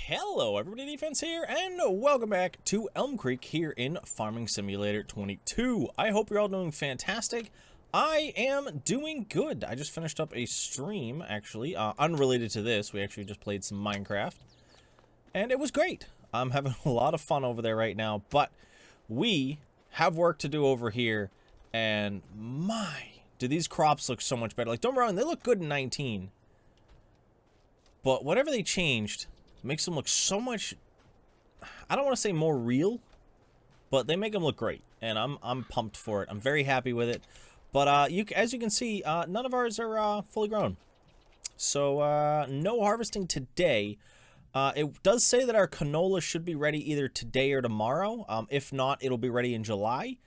Hello everybody, Defense here, and welcome back to Elmcreek here in Farming Simulator 22. I hope you're all doing fantastic. I am doing good. I just finished up a stream, actually, unrelated to this. We actually just played some Minecraft, and it was great. I'm having a lot of fun over there right now, but we have work to do over here, and my, do these crops look so much better. Like, don't get me wrong, they look good in 19, but whatever they changed makes them look so much, I don't want to say more real, but they make them look great, and I'm pumped for it. I'm very happy with it. But as you can see, none of ours are fully grown, so no harvesting today. It does say that our canola should be ready either today or tomorrow. If not, it'll be ready in July.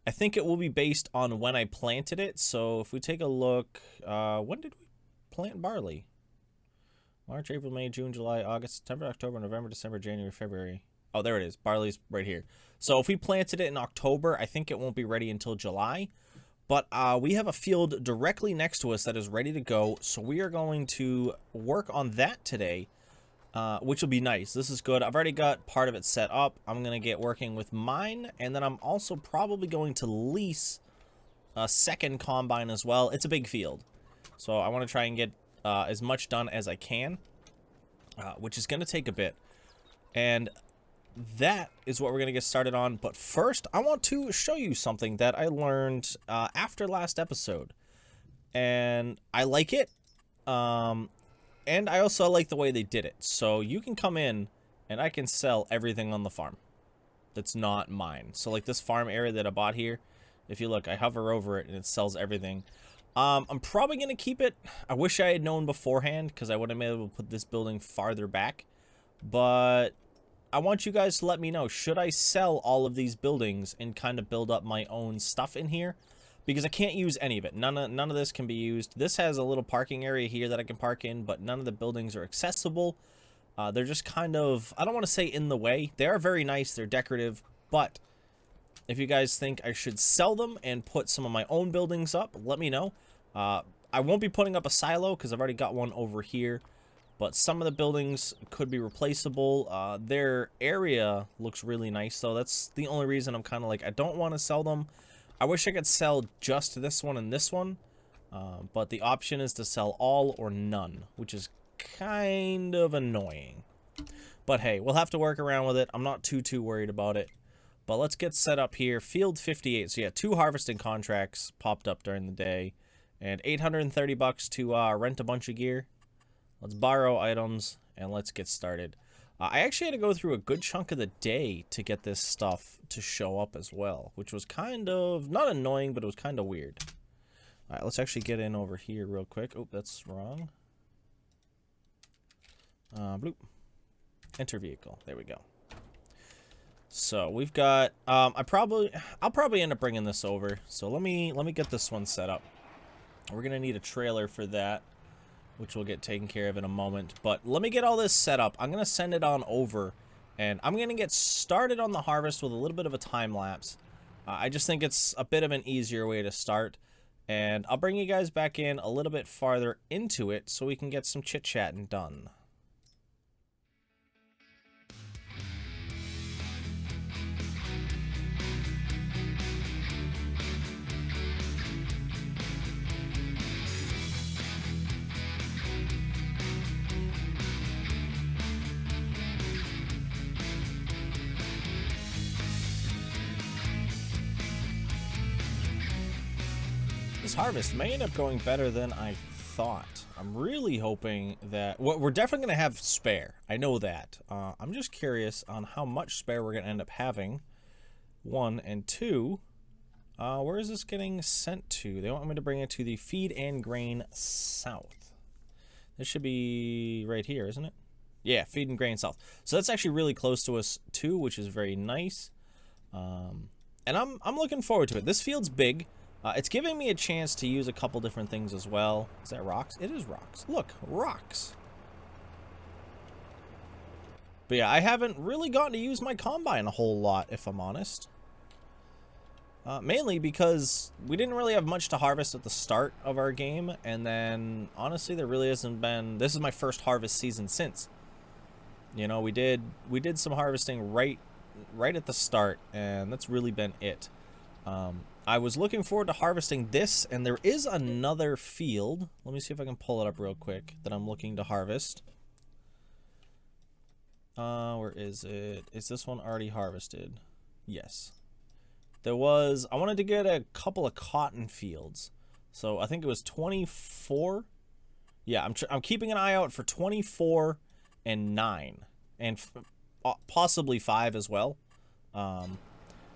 I think it will be based on when I planted it. So if we take a look, when did we plant barley? March, April, May, June, July, August, September, October, November, December, January, February. Oh, there it is. Barley's right here. So if we planted it in October, I think it won't be ready until July. But we have a field directly next to us that is ready to go. So we are going to work on that today, which will be nice. This is good. I've already got part of it set up. I'm going to get working with mine. And then I'm also probably going to lease a second combine as well. It's a big field, so I want to try and get as much done as I can, which is going to take a bit, and that is what we're going to get started on. But first, I want to show you something that I learned after last episode, and I like it, and I also like the way they did it. So you can come in and I can sell everything on the farm that's not mine. So like this farm area that I bought here, if you look, I hover over it and it sells everything. I'm probably going to keep it. I wish I had known beforehand, because I would have been able to put this building farther back. But I want you guys to let me know, should I sell all of these buildings and kind of build up my own stuff in here? Because I can't use any of it. None of this can be used. This has a little parking area here that I can park in, but none of the buildings are accessible. They're just kind of, I don't want to say in the way. They are very nice. They're decorative. But if you guys think I should sell them and put some of my own buildings up, let me know. I won't be putting up a silo because I've already got one over here, but some of the buildings could be replaceable. Their area looks really nice, though. That's the only reason I'm kind of like, I don't want to sell them. I wish I could sell just this one and this one, but the option is to sell all or none, which is kind of annoying. But hey, we'll have to work around with it. I'm not too worried about it. But let's get set up here. Field 58. So yeah, 2 harvesting contracts popped up during the day, and 830 bucks to rent a bunch of gear. Let's borrow items and let's get started. I actually had to go through a good chunk of the day to get this stuff to show up as well, which was kind of not annoying, but it was kind of weird. All right, let's actually get in over here real quick. Oh, that's wrong. Bloop. Enter vehicle. There we go. So we've got, I'll probably end up bringing this over. So let me get this one set up. We're gonna need a trailer for that, which we'll get taken care of in a moment. But let me get all this set up. I'm gonna send it on over, and I'm gonna get started on the harvest with a little bit of a time lapse. I just think it's a bit of an easier way to start, and I'll bring you guys back in a little bit farther into it so we can get some chit-chatting done. This harvest may end up going better than I thought. I'm really hoping that, well, we're definitely going to have spare. I know that. I'm just curious on how much spare we're going to end up having. 1 and 2. Where is this getting sent to? They want me to bring it to the Feed and Grain South. This should be right here, isn't it? Yeah, Feed and Grain South. So that's actually really close to us too, which is very nice. And I'm looking forward to it. This field's big. It's giving me a chance to use a couple different things as well. Is that rocks? It is rocks. Look, rocks. But yeah, I haven't really gotten to use my combine a whole lot, if I'm honest. Mainly because we didn't really have much to harvest at the start of our game, and then honestly there really hasn't been, this is my first harvest season since. You know, we did some harvesting right at the start, and that's really been it. I was looking forward to harvesting this, and there is another field. Let me see if I can pull it up real quick that I'm looking to harvest. Where is it? Is this one already harvested? Yes. I wanted to get a couple of cotton fields. So I think it was 24. Yeah, I'm keeping an eye out for 24 and 9. And possibly 5 as well.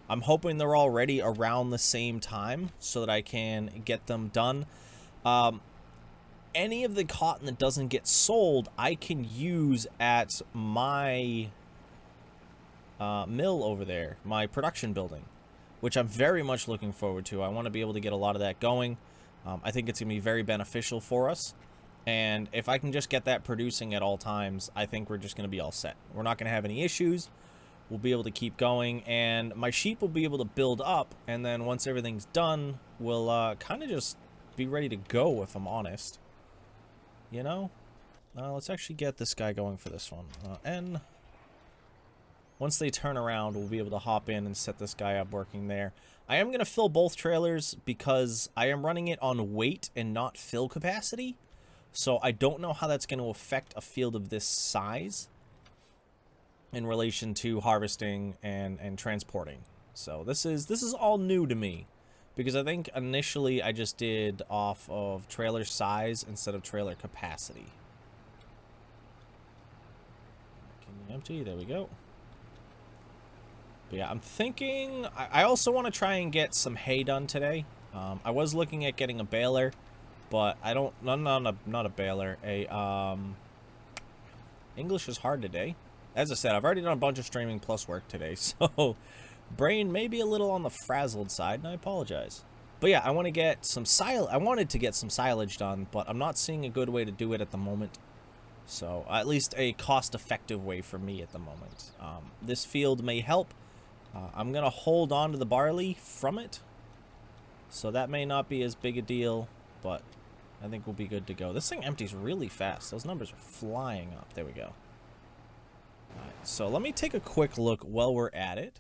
I'm hoping they're all ready around the same time so that I can get them done. Any of the cotton that doesn't get sold, I can use at my mill over there, my production building, which I'm very much looking forward to. I want to be able to get a lot of that going. I think it's going to be very beneficial for us. And if I can just get that producing at all times, I think we're just going to be all set. We're not going to have any issues. We'll be able to keep going, and my sheep will be able to build up, and then once everything's done, we'll kind of just be ready to go, if I'm honest. You know? Let's actually get this guy going for this one. And once they turn around, we'll be able to hop in and set this guy up working there. I am going to fill both trailers because I am running it on weight and not fill capacity. So I don't know how that's going to affect a field of this size in relation to harvesting and transporting. So this is all new to me, because I think initially I just did off of trailer size instead of trailer capacity. Can you empty? There we go. But yeah, I'm thinking I also want to try and get some hay done today. I was looking at getting a baler, but I don't. Not a baler. English is hard today. As I said, I've already done a bunch of streaming plus work today, so brain may be a little on the frazzled side, and I apologize. But yeah, I want to get some I wanted to get some silage done, but I'm not seeing a good way to do it at the moment. So at least a cost-effective way for me at the moment. This field may help. I'm gonna hold on to the barley from it, so that may not be as big a deal, but I think we'll be good to go. This thing empties really fast. Those numbers are flying up. There we go. Alright, so let me take a quick look while we're at it,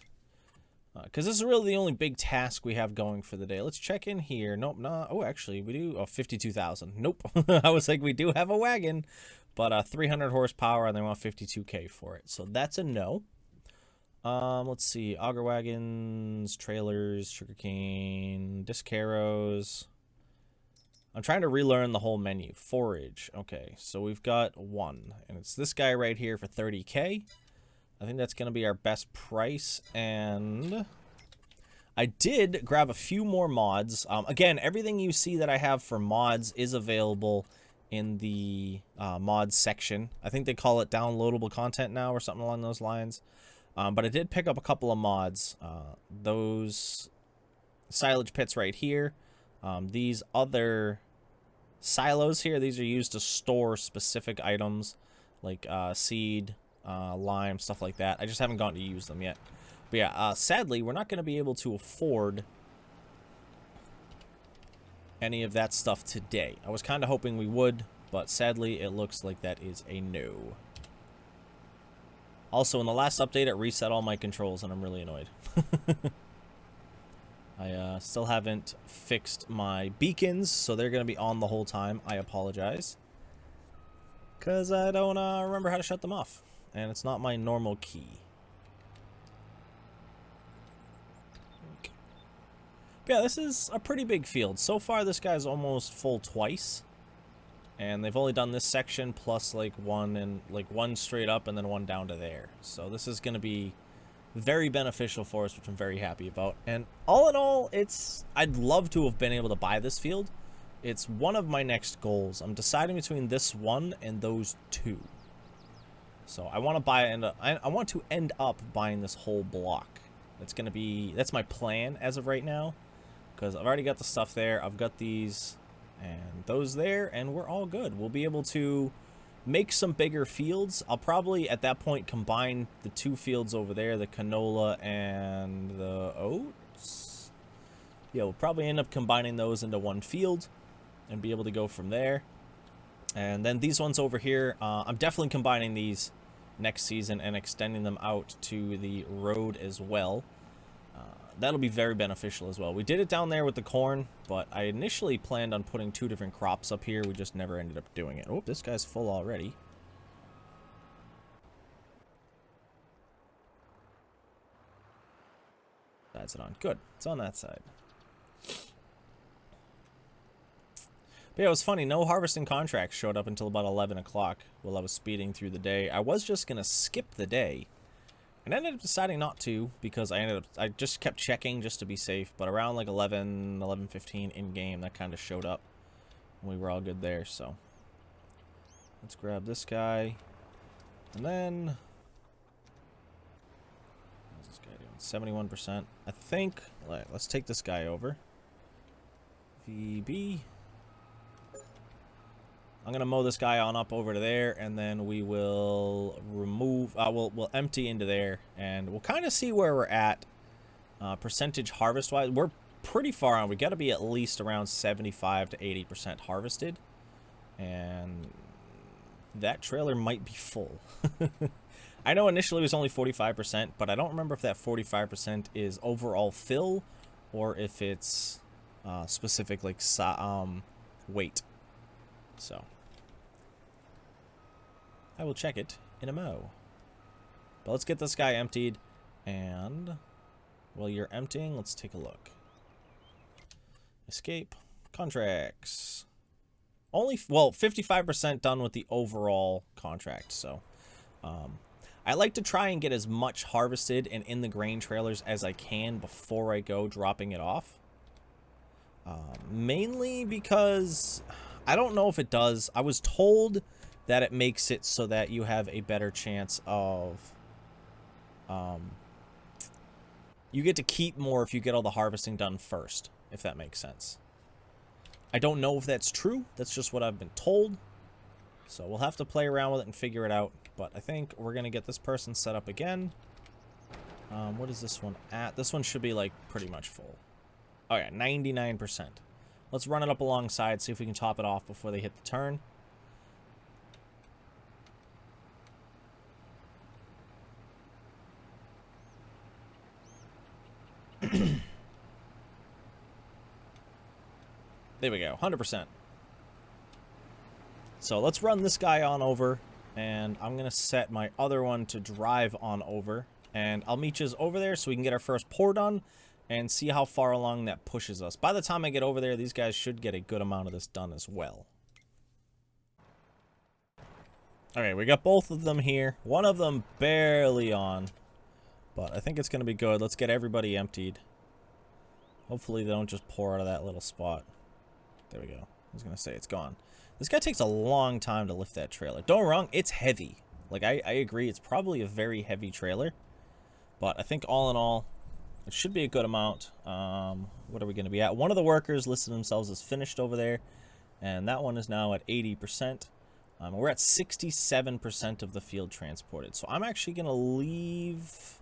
because this is really the only big task we have going for the day. Let's check in here. Nope, no. Oh, actually, we do. Oh, 52,000. Nope. I was like, we do have a wagon, but 300 horsepower, and they want 52K for it. So that's a no. Let's see. Auger wagons, trailers, sugarcane, disc harrows. I'm trying to relearn the whole menu. Forage. Okay, so we've got one, and it's this guy right here for 30K. I think that's going to be our best price, and I did grab a few more mods. Again, everything you see that I have for mods is available in the mods section. I think they call it downloadable content now or something along those lines. But I did pick up a couple of mods. Those silage pits right here. These other silos here, these are used to store specific items like seed, lime, stuff like that. I just haven't gotten to use them yet. But yeah, sadly, we're not going to be able to afford any of that stuff today. I was kind of hoping we would, but sadly, it looks like that is a no. Also, in the last update, it reset all my controls, and I'm really annoyed. I still haven't fixed my beacons, so they're going to be on the whole time. I apologize, because I don't remember how to shut them off, and it's not my normal key. But yeah, this is a pretty big field. So far, this guy's almost full twice, and they've only done this section plus like one straight up and then one down to there. So this is going to be very beneficial for us, which I'm very happy about. And all in all, I'd love to have been able to buy this field. It's one of my next goals. I'm deciding between this one and those two. So I want to buy it, and I want to end up buying this whole block. That's my plan as of right now, because I've already got the stuff there. I've got these and those there, and we're all good. We'll be able to make some bigger fields. I'll probably at that point combine the two fields over there, the canola and the oats. Yeah, we'll probably end up combining those into one field and be able to go from there. And then these ones over here, I'm definitely combining these next season and extending them out to the road as well. That'll be very beneficial as well. We did it down there with the corn, but I initially planned on putting 2 different crops up here. We just never ended up doing it. Oh, this guy's full already. That's it on. Good. It's on that side. But yeah, it was funny. No harvesting contracts showed up until about 11 o'clock while I was speeding through the day. I was just going to skip the day. And I ended up deciding not to because I just kept checking just to be safe. But around like 11:15 in-game, that kind of showed up. And we were all good there, so. Let's grab this guy. And then... How's this guy doing? 71%. I think... Let's take this guy over. VB... I'm going to mow this guy on up over to there, and then we will remove, we'll empty into there, and we'll kind of see where we're at percentage harvest-wise. We're pretty far on. We got to be at least around 75 to 80% harvested, and that trailer might be full. I know initially it was only 45%, but I don't remember if that 45% is overall fill, or if it's specific, like, weight. So, I will check it in a mo. But let's get this guy emptied, and while you're emptying, let's take a look. Escape. Contracts. Only, well, 55% done with the overall contract, so. I like to try and get as much harvested and in the grain trailers as I can before I go dropping it off. Mainly because... I don't know if it does. I was told that it makes it so that you have a better chance of... you get to keep more if you get all the harvesting done first, if that makes sense. I don't know if that's true. That's just what I've been told. So we'll have to play around with it and figure it out. But I think we're going to get this person set up again. What is this one at? This one should be, like, pretty much full. Oh, yeah, 99%. Let's run it up alongside, see if we can top it off before they hit the turn. There we go, 100%. So let's run this guy on over, and I'm going to set my other one to drive on over. And I'll meet you over there so we can get our first pour done. And see how far along that pushes us. By the time I get over there, these guys should get a good amount of this done as well. Okay, we got both of them here. One of them barely on. But I think it's going to be good. Let's get everybody emptied. Hopefully they don't just pour out of that little spot. There we go. I was going to say it's gone. This guy takes a long time to lift that trailer. Don't get me wrong, it's heavy. Like, I agree, it's probably a very heavy trailer. But I think all in all... it should be a good amount. What are we going to be at? One of the workers listed themselves as finished over there. And that one is now at 80%. We're at 67% of the field transported. So I'm actually going to leave...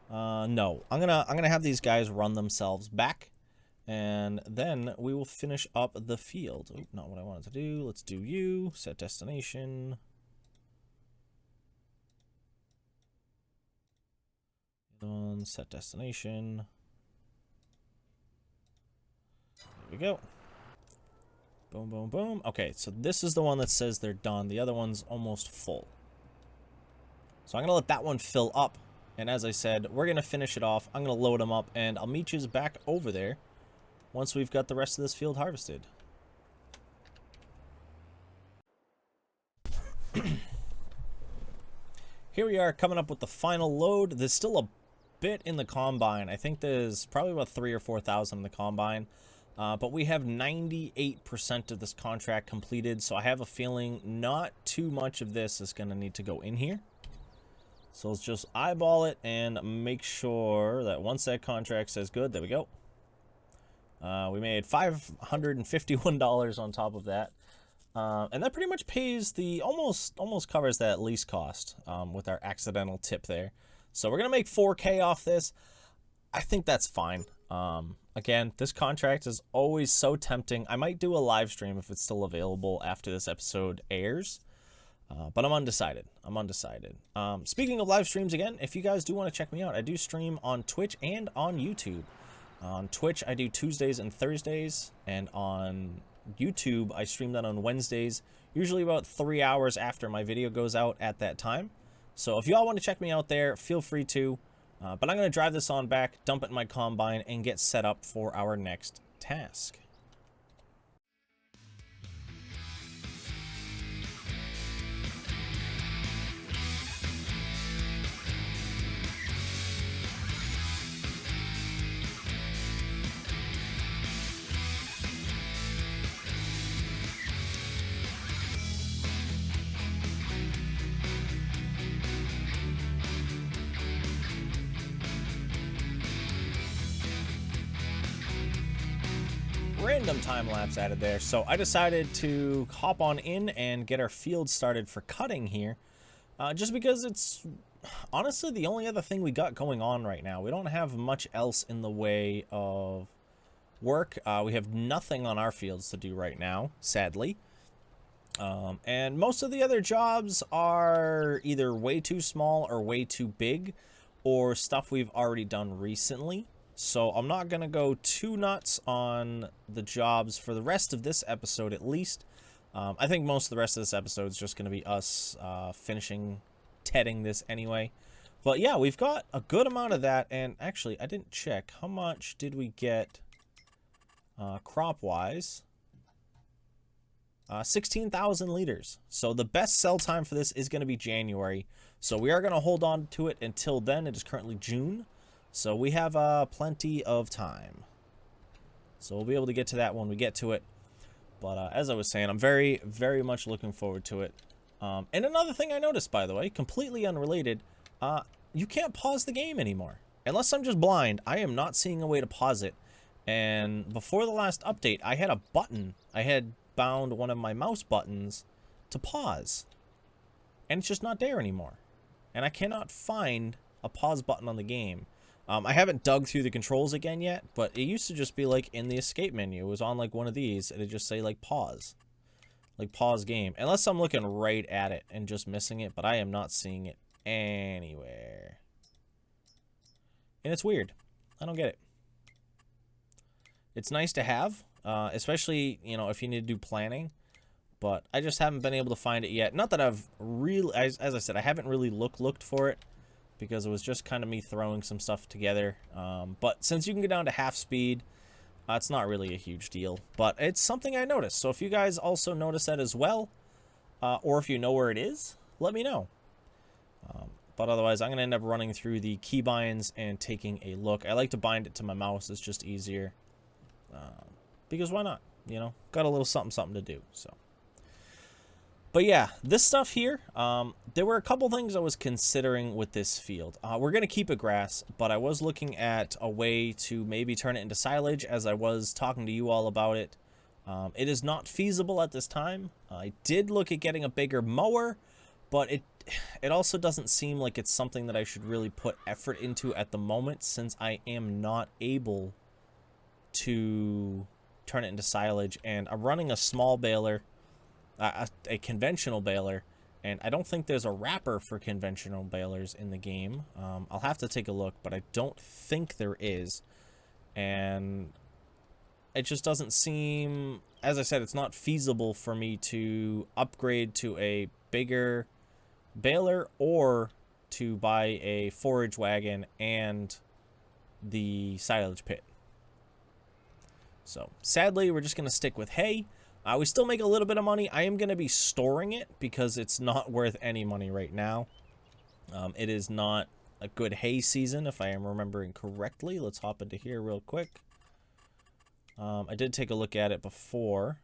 no. I'm gonna have these guys run themselves back. And then we will finish up the field. Oh, not what I wanted to do. Let's do you. Set destination. Set destination. There we go. Boom, boom, boom. Okay, so this is the one that says they're done. The other one's almost full. So I'm going to let that one fill up. And as I said, we're going to finish it off. I'm going to load them up, and I'll meet you back over there once we've got the rest of this field harvested. Here we are coming up with the final load. There's still a bit in the combine. I think there's probably about 3,000 or 4,000 in the combine. But we have 98% of this contract completed, so I have a feeling not too much of this is going to need to go in here. So let's just eyeball it and make sure that once that contract says good, there we go. We made $551 on top of that. And that pretty much pays the, almost covers that lease cost with our accidental tip there. So we're going to make 4K off this. I think that's fine. Again, this contract is always so tempting. I might do a live stream if it's still available after this episode airs. But I'm undecided. Speaking of live streams again, if you guys do want to check me out, I do stream on Twitch and on YouTube. On Twitch, I do Tuesdays and Thursdays, and on YouTube, I stream that on Wednesdays, usually about 3 hours after my video goes out at that time. So if y'all want to check me out there, feel free to. But I'm going to drive this on back, dump it in my combine, and get set up for our next task. Random time lapse added there, so I decided to hop on in and get our field started for cutting here, just because it's honestly the only other thing we got going on right now. We don't have much else in the way of work. We have nothing on our fields to do right now, sadly, and most of the other jobs are either way too small or way too big, or stuff we've already done recently. So I'm not going to go too nuts on the jobs for the rest of this episode, at least. I think most of the rest of this episode is just going to be us finishing tedding this anyway. But yeah, we've got a good amount of that. And actually, I didn't check. How much did we get crop-wise? 16,000 liters. So the best sell time for this is going to be January. So we are going to hold on to it until then. It is currently June. So we have plenty of time. So we'll be able to get to that when we get to it. But as I was saying, I'm very, very much looking forward to it. And another thing I noticed, by the way, completely unrelated, you can't pause the game anymore. Unless I'm just blind, I am not seeing a way to pause it. And before the last update, I had a button. I had bound one of my mouse buttons to pause. And it's just not there anymore. And I cannot find a pause button on the game. I haven't dug through the controls again yet, but it used to just be like in the escape menu. It was on like one of these, and it'd just say like pause game. Unless I'm looking right at it and just missing it, but I am not seeing it anywhere. And it's weird. I don't get it. It's nice to have, especially, you know, if you need to do planning, but I just haven't been able to find it yet. Not that I've really, as I said, I haven't really looked for it, because it was just kind of me throwing some stuff together. But since you can get down to half speed, it's not really a huge deal. But it's something I noticed. So if you guys also notice that as well, or if you know where it is, let me know. But otherwise, I'm going to end up running through the keybinds and taking a look. I like to bind it to my mouse. It's just easier. Because why not? You know, got a little something to do. So. But yeah, this stuff here, there were a couple things I was considering with this field. We're going to keep it grass, but I was looking at a way to maybe turn it into silage, as I was talking to you all about it. It is not feasible at this time. I did look at getting a bigger mower, but it also doesn't seem like it's something that I should really put effort into at the moment, since I am not able to turn it into silage, and I'm running a small baler. A conventional baler, and I don't think there's a wrapper for conventional balers in the game. I'll have to take a look, but I don't think there is, and it just doesn't seem, as I said, it's not feasible for me to upgrade to a bigger baler or to buy a forage wagon and the silage pit. So sadly, we're just going to stick with hay. We still make a little bit of money. I am going to be storing it because it's not worth any money right now. It is not a good hay season, if I am remembering correctly. Let's hop into here real quick. I did take a look at it before.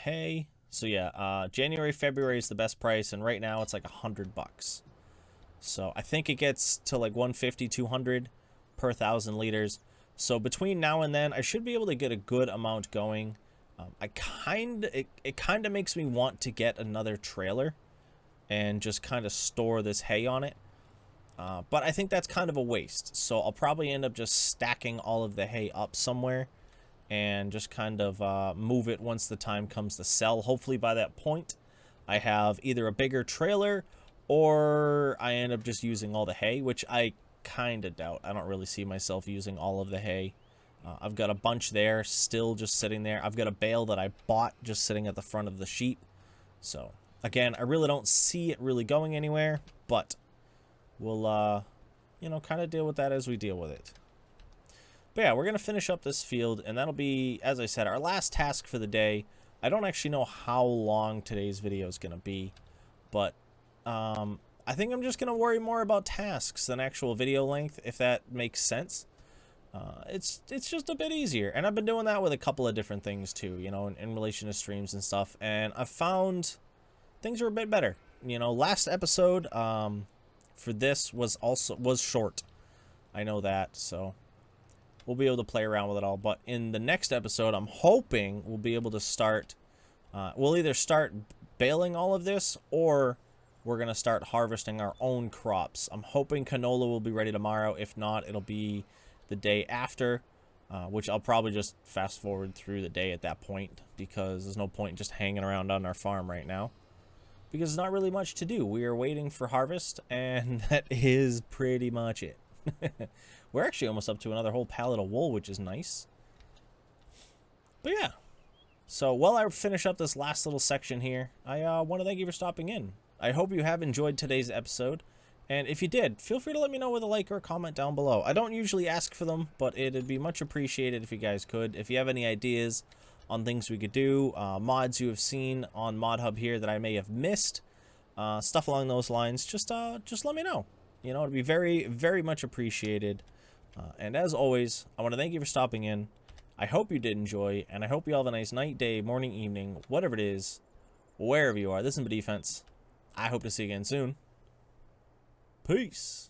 Hay. So yeah, January, February is the best price, and right now it's like $100. So I think it gets to like 150, 200 per 1,000 liters. So between now and then, I should be able to get a good amount going. It kind of makes me want to get another trailer and just kind of store this hay on it. But I think that's kind of a waste. So I'll probably end up just stacking all of the hay up somewhere and just kind of move it once the time comes to sell. Hopefully by that point, I have either a bigger trailer or I end up just using all the hay, which I kind of doubt. I don't really see myself using all of the hay. I've got a bunch there still just sitting there. I've got a bale that I bought just sitting at the front of the sheep. So again, I really don't see it really going anywhere, but we'll you know, kind of deal with that as we deal with it. But yeah, we're going to finish up this field, and that'll be, as I said, our last task for the day. I don't actually know how long today's video is going to be, but I think I'm just going to worry more about tasks than actual video length, if that makes sense. It's just a bit easier, and I've been doing that with a couple of different things too, you know, in relation to streams and stuff, and I've found things are a bit better. You know, last episode for this was short. I know that, so we'll be able to play around with it all. But in the next episode, I'm hoping we'll be able to start, we'll either start baling all of this, or we're going to start harvesting our own crops. I'm hoping canola will be ready tomorrow. If not, it'll be the day after, which I'll probably just fast forward through the day at that point, because there's no point just hanging around on our farm right now, because there's not really much to do. We are waiting for harvest, and that is pretty much it. We're actually almost up to another whole pallet of wool, which is nice. But yeah, so while I finish up this last little section here, I want to thank you for stopping in. I hope you have enjoyed today's episode, and if you did, feel free to let me know with a like or a comment down below. I don't usually ask for them, but it'd be much appreciated if you guys could. If you have any ideas on things we could do, mods you have seen on Mod Hub here that I may have missed, stuff along those lines, just let me know. You know, it'd be very, very much appreciated. And as always, I want to thank you for stopping in. I hope you did enjoy, and I hope you all have a nice night, day, morning, evening, whatever it is, wherever you are. This is my defense. I hope to see you again soon. Peace.